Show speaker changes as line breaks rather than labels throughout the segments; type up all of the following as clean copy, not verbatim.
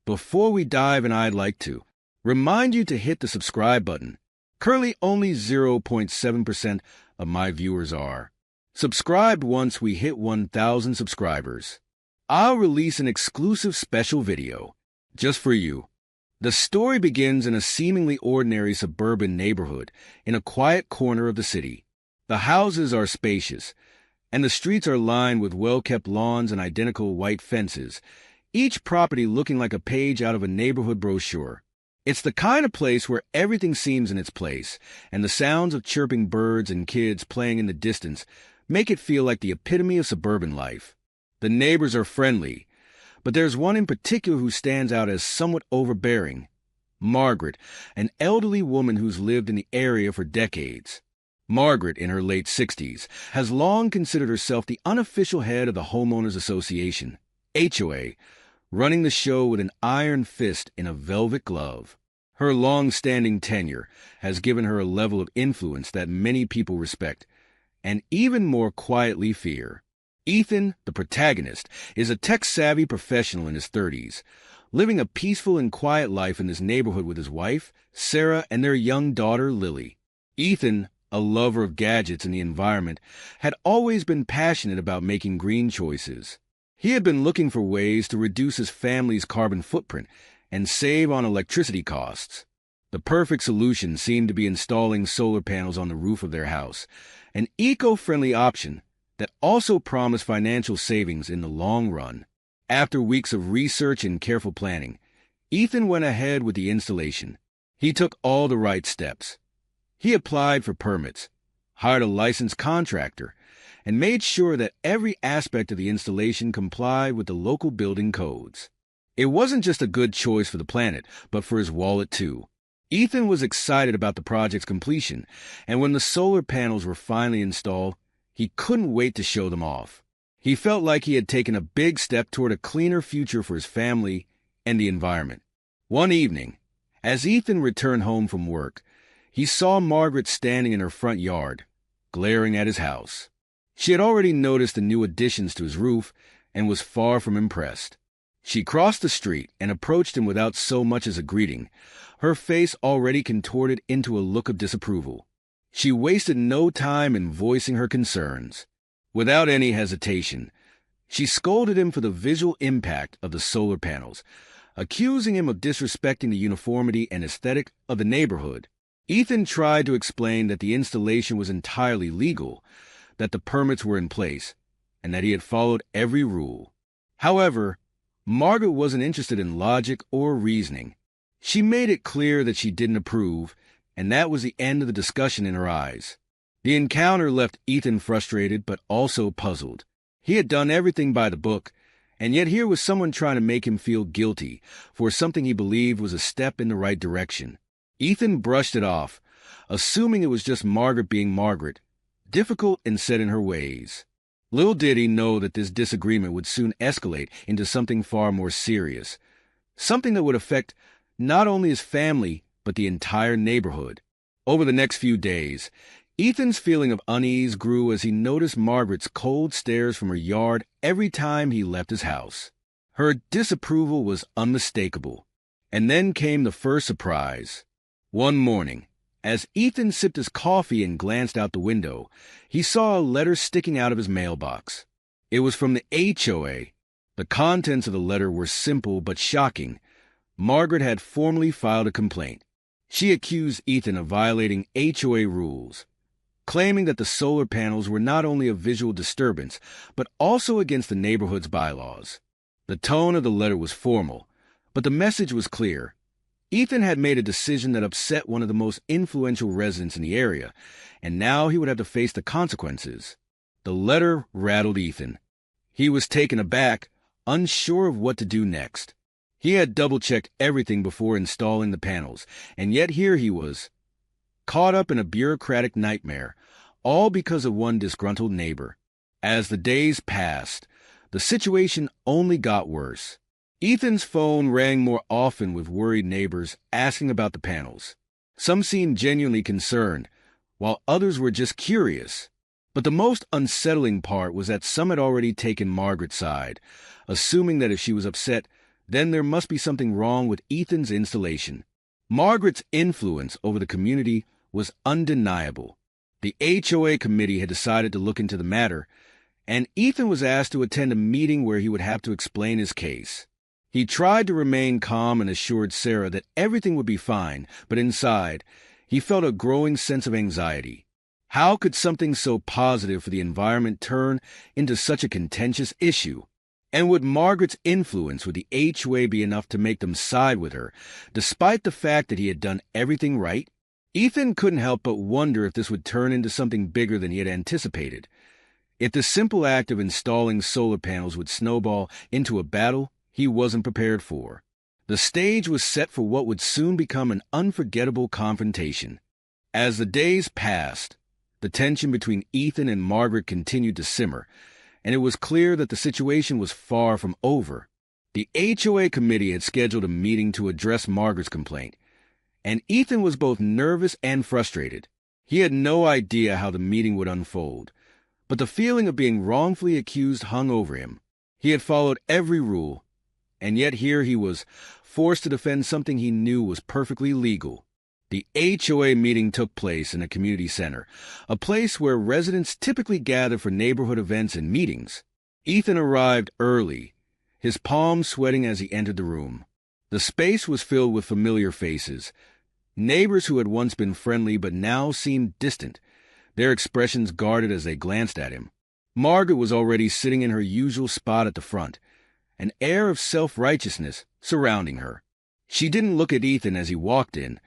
Before we dive in, I'd like to remind you to hit the subscribe button. Currently, only 0.7% of my viewers are subscribed. Once we hit 1,000 subscribers, I'll release an exclusive special video just for you. The story begins in a seemingly ordinary suburban neighborhood in a quiet corner of the city. The houses are spacious, and the streets are lined with well-kept lawns and identical white fences, each property looking like a page out of a neighborhood brochure. It's the kind of place where everything seems in its place, and the sounds of chirping birds and kids playing in the distance make it feel like the epitome of suburban life. The neighbors are friendly, but there's one in particular who stands out as somewhat overbearing. Margaret, an elderly woman who's lived in the area for decades. Margaret, in her late 60s, has long considered herself the unofficial head of the Homeowners Association, HOA, running the show with an iron fist in a velvet glove. Her long-standing tenure has given her a level of influence that many people respect, and even more quietly fear. Ethan, the protagonist, is a tech-savvy professional in his 30s, living a peaceful and quiet life in this neighborhood with his wife, Sarah, and their young daughter, Lily. Ethan, a lover of gadgets and the environment, had always been passionate about making green choices. He had been looking for ways to reduce his family's carbon footprint and save on electricity costs. The perfect solution seemed to be installing solar panels on the roof of their house, an eco-friendly option that also promised financial savings in the long run. After weeks of research and careful planning, Ethan went ahead with the installation. He took all the right steps. He applied for permits, hired a licensed contractor, and made sure that every aspect of the installation complied with the local building codes. It wasn't just a good choice for the planet, but for his wallet too. Ethan was excited about the project's completion, and when the solar panels were finally installed, he couldn't wait to show them off. He felt like he had taken a big step toward a cleaner future for his family and the environment. One evening, as Ethan returned home from work, he saw Margaret standing in her front yard, glaring at his house. She had already noticed the new additions to his roof and was far from impressed. She crossed the street and approached him without so much as a greeting, her face already contorted into a look of disapproval. She wasted no time in voicing her concerns. Without any hesitation, she scolded him for the visual impact of the solar panels, accusing him of disrespecting the uniformity and aesthetic of the neighborhood. Ethan tried to explain that the installation was entirely legal, that the permits were in place, and that he had followed every rule. However, Margaret wasn't interested in logic or reasoning. She made it clear that she didn't approve, and that was the end of the discussion in her eyes. The encounter left Ethan frustrated but also puzzled. He had done everything by the book, and yet here was someone trying to make him feel guilty for something he believed was a step in the right direction. Ethan brushed it off, assuming it was just Margaret being Margaret, difficult and set in her ways. Little did he know that this disagreement would soon escalate into something far more serious, something that would affect not only his family, but the entire neighborhood. Over the next few days, Ethan's feeling of unease grew as he noticed Margaret's cold stares from her yard every time he left his house. Her disapproval was unmistakable. And then came the first surprise. One morning, as Ethan sipped his coffee and glanced out the window, he saw a letter sticking out of his mailbox. It was from the HOA. The contents of the letter were simple but shocking. Margaret had formally filed a complaint. She accused Ethan of violating HOA rules, claiming that the solar panels were not only a visual disturbance, but also against the neighborhood's bylaws. The tone of the letter was formal, but the message was clear. Ethan had made a decision that upset one of the most influential residents in the area, and now he would have to face the consequences. The letter rattled Ethan. He was taken aback, unsure of what to do next. He had double-checked everything before installing the panels, and yet here he was, caught up in a bureaucratic nightmare, all because of one disgruntled neighbor. As the days passed, the situation only got worse. Ethan's phone rang more often with worried neighbors asking about the panels. Some seemed genuinely concerned, while others were just curious. But the most unsettling part was that some had already taken Margaret's side, assuming that if she was upset, then there must be something wrong with Ethan's installation. Margaret's influence over the community was undeniable. The HOA committee had decided to look into the matter, and Ethan was asked to attend a meeting where he would have to explain his case. He tried to remain calm and assured Sarah that everything would be fine, but inside, he felt a growing sense of anxiety. How could something so positive for the environment turn into such a contentious issue? And would Margaret's influence with the HOA be enough to make them side with her, despite the fact that he had done everything right? Ethan couldn't help but wonder if this would turn into something bigger than he had anticipated. If the simple act of installing solar panels would snowball into a battle he wasn't prepared for. The stage was set for what would soon become an unforgettable confrontation. As the days passed, the tension between Ethan and Margaret continued to simmer, and it was clear that the situation was far from over. The HOA committee had scheduled a meeting to address Margaret's complaint, and Ethan was both nervous and frustrated. He had no idea how the meeting would unfold, but the feeling of being wrongfully accused hung over him. He had followed every rule, and yet here he was, forced to defend something he knew was perfectly legal. The HOA meeting took place in a community center, a place where residents typically gather for neighborhood events and meetings. Ethan arrived early, his palms sweating as he entered the room. The space was filled with familiar faces, neighbors who had once been friendly but now seemed distant, their expressions guarded as they glanced at him. Margaret was already sitting in her usual spot at the front, an air of self-righteousness surrounding her. She didn't look at Ethan as he walked in,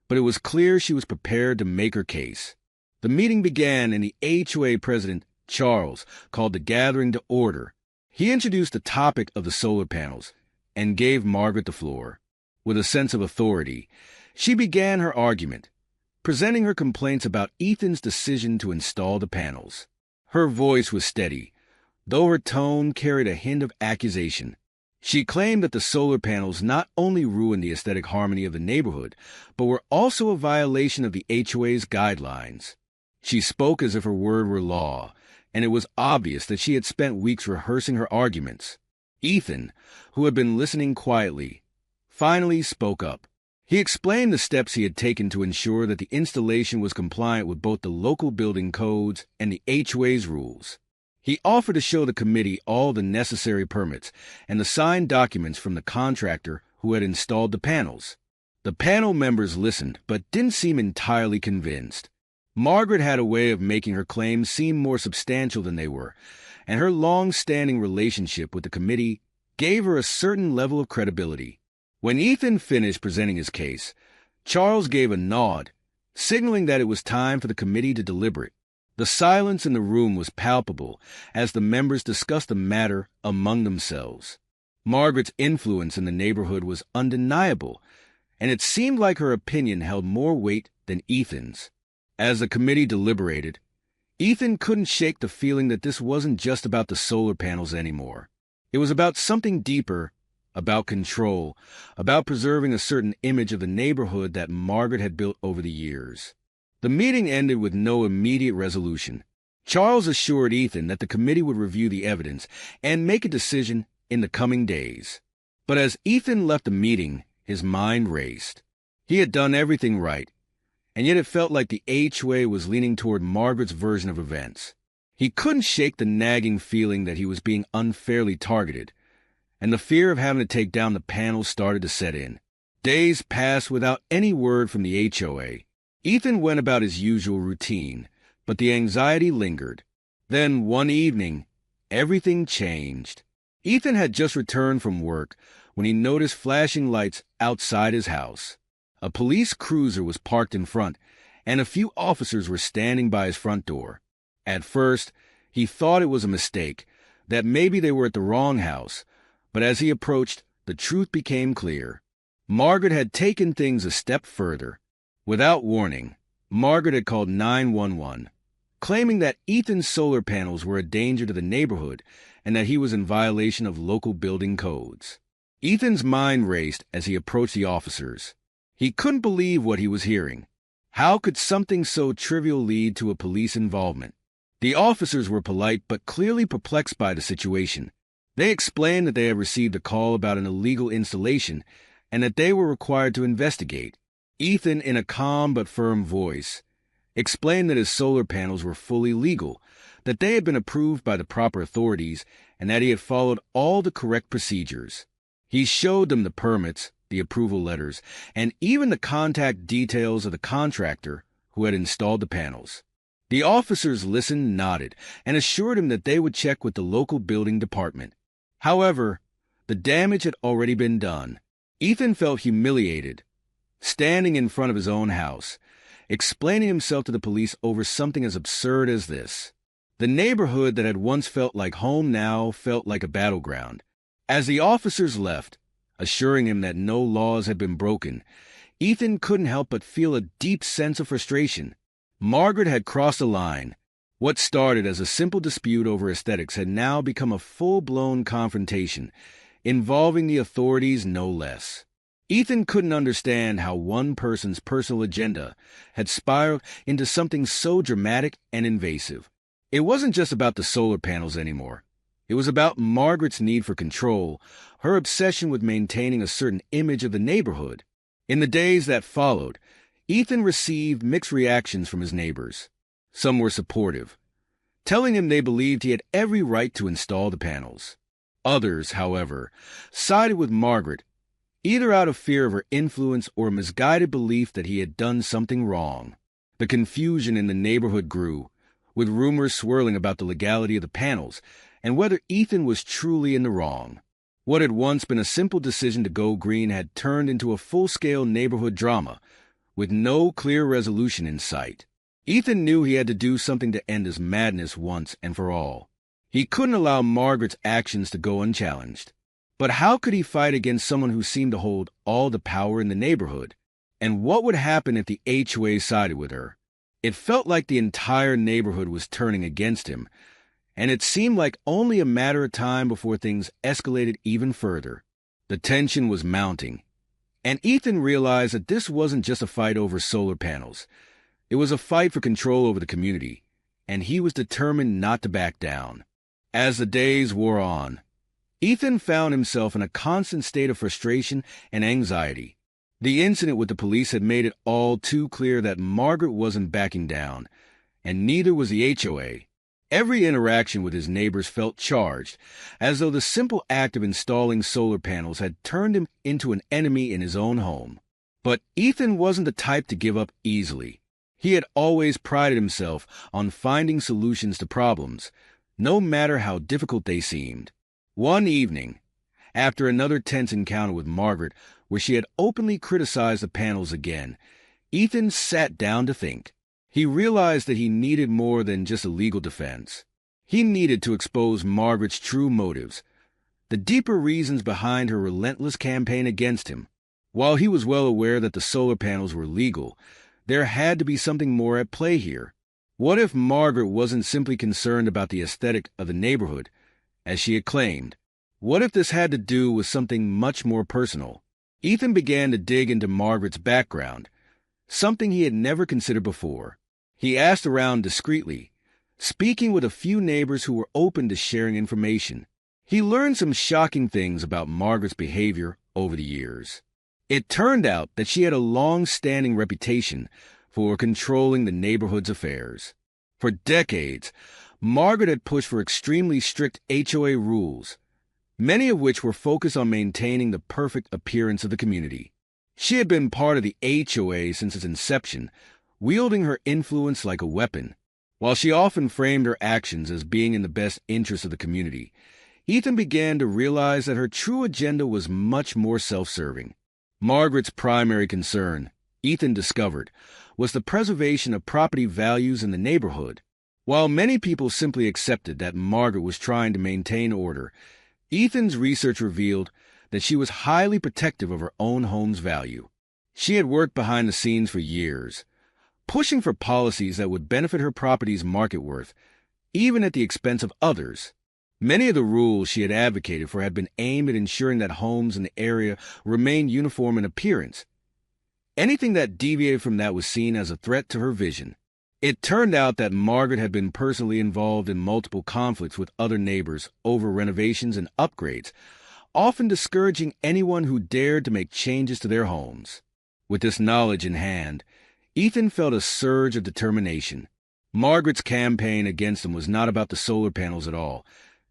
but it was clear she was prepared to make her case. The meeting began, and the HOA president, Charles, called the gathering to order. He introduced the topic of the solar panels and gave Margaret the floor. With a sense of authority, she began her argument, presenting her complaints about Ethan's decision to install the panels. Her voice was steady, though her tone carried a hint of accusation. She claimed that the solar panels not only ruined the aesthetic harmony of the neighborhood, but were also a violation of the HOA's guidelines. She spoke as if her word were law, and it was obvious that she had spent weeks rehearsing her arguments. Ethan, who had been listening quietly, finally spoke up. He explained the steps he had taken to ensure that the installation was compliant with both the local building codes and the HOA's rules. He offered to show the committee all the necessary permits and the signed documents from the contractor who had installed the panels. The panel members listened, but didn't seem entirely convinced. Margaret had a way of making her claims seem more substantial than they were, and her long-standing relationship with the committee gave her a certain level of credibility. When Ethan finished presenting his case, Charles gave a nod, signaling that it was time for the committee to deliberate. The silence in the room was palpable as the members discussed the matter among themselves. Margaret's influence in the neighborhood was undeniable, and it seemed like her opinion held more weight than Ethan's. As the committee deliberated, Ethan couldn't shake the feeling that this wasn't just about the solar panels anymore. It was about something deeper, about control, about preserving a certain image of the neighborhood that Margaret had built over the years. The meeting ended with no immediate resolution. Charles assured Ethan that the committee would review the evidence and make a decision in the coming days. But as Ethan left the meeting, his mind raced. He had done everything right, and yet it felt like the HOA was leaning toward Margaret's version of events. He couldn't shake the nagging feeling that he was being unfairly targeted, and the fear of having to take down the panels started to set in. Days passed without any word from the HOA. Ethan went about his usual routine, but the anxiety lingered. Then, one evening, everything changed. Ethan had just returned from work when he noticed flashing lights outside his house. A police cruiser was parked in front, and a few officers were standing by his front door. At first, he thought it was a mistake, that maybe they were at the wrong house, but as he approached, the truth became clear. Margaret had taken things a step further. Without warning, Margaret had called 911, claiming that Ethan's solar panels were a danger to the neighborhood and that he was in violation of local building codes. Ethan's mind raced as he approached the officers. He couldn't believe what he was hearing. How could something so trivial lead to a police involvement? The officers were polite but clearly perplexed by the situation. They explained that they had received a call about an illegal installation and that they were required to investigate. Ethan, in a calm but firm voice, explained that his solar panels were fully legal, that they had been approved by the proper authorities, and that he had followed all the correct procedures. He showed them the permits, the approval letters, and even the contact details of the contractor who had installed the panels. The officers listened, nodded, and assured him that they would check with the local building department. However, the damage had already been done. Ethan felt humiliated, standing in front of his own house, explaining himself to the police over something as absurd as this. The neighborhood that had once felt like home now felt like a battleground. As the officers left, assuring him that no laws had been broken, Ethan couldn't help but feel a deep sense of frustration. Margaret had crossed a line. What started as a simple dispute over aesthetics had now become a full-blown confrontation, involving the authorities no less. Ethan couldn't understand how one person's personal agenda had spiraled into something so dramatic and invasive. It wasn't just about the solar panels anymore. It was about Margaret's need for control, her obsession with maintaining a certain image of the neighborhood. In the days that followed, Ethan received mixed reactions from his neighbors. Some were supportive, telling him they believed he had every right to install the panels. Others, however, sided with Margaret, either out of fear of her influence or a misguided belief that he had done something wrong. The confusion in the neighborhood grew, with rumors swirling about the legality of the panels and whether Ethan was truly in the wrong. What had once been a simple decision to go green had turned into a full-scale neighborhood drama, with no clear resolution in sight. Ethan knew he had to do something to end his madness once and for all. He couldn't allow Margaret's actions to go unchallenged. But how could he fight against someone who seemed to hold all the power in the neighborhood? And what would happen if the HOA sided with her? It felt like the entire neighborhood was turning against him, and it seemed like only a matter of time before things escalated even further. The tension was mounting, and Ethan realized that this wasn't just a fight over solar panels. It was a fight for control over the community, and he was determined not to back down. As the days wore on, Ethan found himself in a constant state of frustration and anxiety. The incident with the police had made it all too clear that Margaret wasn't backing down, and neither was the HOA. Every interaction with his neighbors felt charged, as though the simple act of installing solar panels had turned him into an enemy in his own home. But Ethan wasn't the type to give up easily. He had always prided himself on finding solutions to problems, no matter how difficult they seemed. One evening, after another tense encounter with Margaret, where she had openly criticized the panels again, Ethan sat down to think. He realized that he needed more than just a legal defense. He needed to expose Margaret's true motives, the deeper reasons behind her relentless campaign against him. While he was well aware that the solar panels were legal, there had to be something more at play here. What if Margaret wasn't simply concerned about the aesthetic of the neighborhood, as she had claimed? What if this had to do with something much more personal? Ethan began to dig into Margaret's background, something he had never considered before. He asked around discreetly, speaking with a few neighbors who were open to sharing information. He learned some shocking things about Margaret's behavior over the years. It turned out that she had a long-standing reputation for controlling the neighborhood's affairs. For decades, Margaret had pushed for extremely strict HOA rules, many of which were focused on maintaining the perfect appearance of the community. She had been part of the HOA since its inception, wielding her influence like a weapon. While she often framed her actions as being in the best interest of the community, Ethan began to realize that her true agenda was much more self-serving. Margaret's primary concern, Ethan discovered, was the preservation of property values in the neighborhood. While many people simply accepted that Margaret was trying to maintain order, Ethan's research revealed that she was highly protective of her own home's value. She had worked behind the scenes for years, pushing for policies that would benefit her property's market worth, even at the expense of others. Many of the rules she had advocated for had been aimed at ensuring that homes in the area remained uniform in appearance. Anything that deviated from that was seen as a threat to her vision. It turned out that Margaret had been personally involved in multiple conflicts with other neighbors over renovations and upgrades, often discouraging anyone who dared to make changes to their homes. With this knowledge in hand, Ethan felt a surge of determination. Margaret's campaign against him was not about the solar panels at all.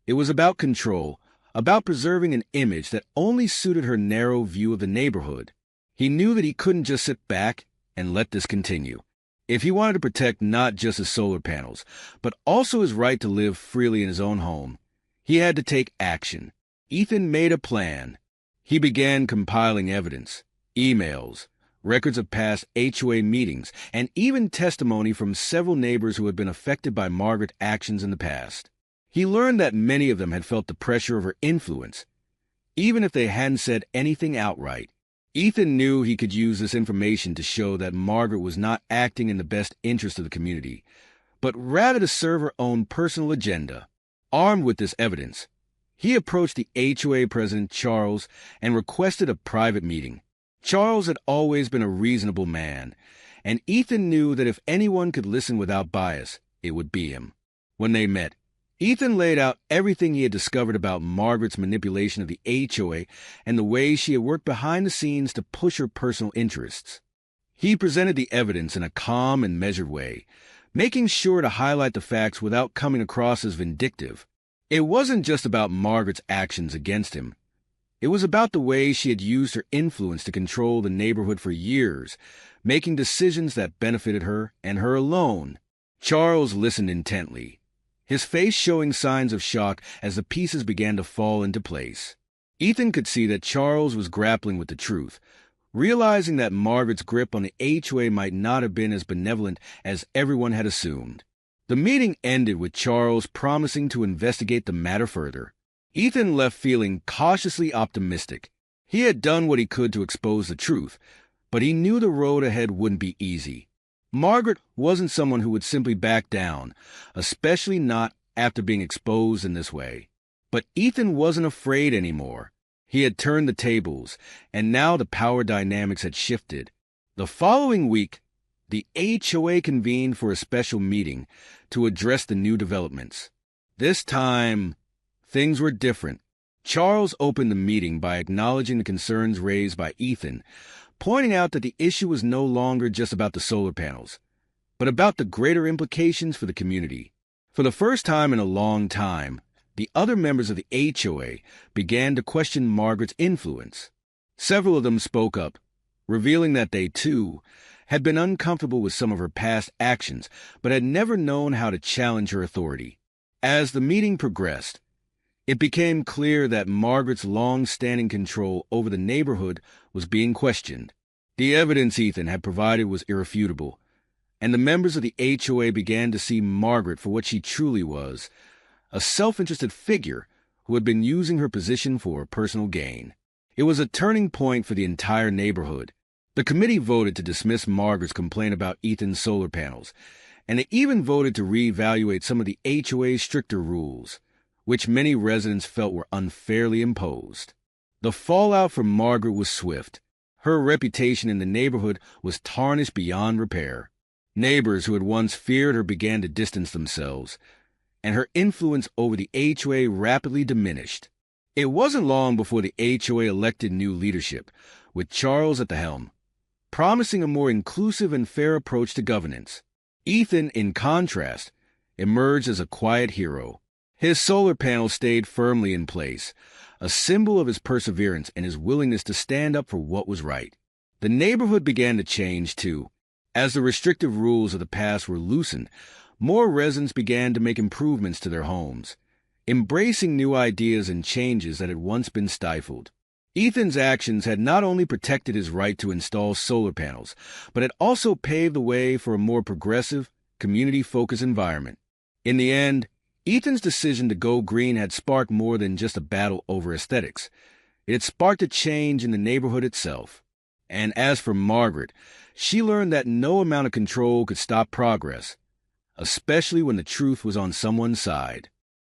It was about control, about preserving an image that only suited her narrow view of the neighborhood. He knew that he couldn't just sit back and let this continue. If he wanted to protect not just his solar panels, but also his right to live freely in his own home, he had to take action. Ethan made a plan. He began compiling evidence, emails, records of past HOA meetings, and even testimony from several neighbors who had been affected by Margaret's actions in the past. He learned that many of them had felt the pressure of her influence, even if they hadn't said anything outright. Ethan knew he could use this information to show that Margaret was not acting in the best interest of the community, but rather to serve her own personal agenda. Armed with this evidence, he approached the HOA president, Charles, and requested a private meeting. Charles had always been a reasonable man, and Ethan knew that if anyone could listen without bias, it would be him. When they met, Ethan laid out everything he had discovered about Margaret's manipulation of the HOA and the way she had worked behind the scenes to push her personal interests. He presented the evidence in a calm and measured way, making sure to highlight the facts without coming across as vindictive. It wasn't just about Margaret's actions against him. It was about the way she had used her influence to control the neighborhood for years, making decisions that benefited her and her alone. Charles listened intently, his face showing signs of shock as the pieces began to fall into place. Ethan could see that Charles was grappling with the truth, realizing that Margaret's grip on the HOA might not have been as benevolent as everyone had assumed. The meeting ended with Charles promising to investigate the matter further. Ethan left feeling cautiously optimistic. He had done what he could to expose the truth, but he knew the road ahead wouldn't be easy. Margaret wasn't someone who would simply back down, especially not after being exposed in this way. But Ethan wasn't afraid anymore. He had turned the tables, and now the power dynamics had shifted. The following week, the HOA convened for a special meeting to address the new developments. This time, things were different. Charles opened the meeting by acknowledging the concerns raised by Ethan, pointing out that the issue was no longer just about the solar panels, but about the greater implications for the community. For the first time in a long time, the other members of the HOA began to question Margaret's influence. Several of them spoke up, revealing that they, too, had been uncomfortable with some of her past actions, but had never known how to challenge her authority. As the meeting progressed, it became clear that Margaret's long-standing control over the neighborhood was being questioned. The evidence Ethan had provided was irrefutable, and the members of the HOA began to see Margaret for what she truly was, a self-interested figure who had been using her position for personal gain. It was a turning point for the entire neighborhood. The committee voted to dismiss Margaret's complaint about Ethan's solar panels, and they even voted to reevaluate some of the HOA's stricter rules, which many residents felt were unfairly imposed. The fallout for Margaret was swift. Her reputation in the neighborhood was tarnished beyond repair. Neighbors who had once feared her began to distance themselves, and her influence over the HOA rapidly diminished. It wasn't long before the HOA elected new leadership, with Charles at the helm, promising a more inclusive and fair approach to governance. Ethan, in contrast, emerged as a quiet hero. His solar panel stayed firmly in place, a symbol of his perseverance and his willingness to stand up for what was right. The neighborhood began to change, too. As the restrictive rules of the past were loosened, more residents began to make improvements to their homes, embracing new ideas and changes that had once been stifled. Ethan's actions had not only protected his right to install solar panels, but had also paved the way for a more progressive, community-focused environment. In the end, Ethan's decision to go green had sparked more than just a battle over aesthetics. It had sparked a change in the neighborhood itself. And as for Margaret, she learned that no amount of control could stop progress, especially when the truth was on someone's side.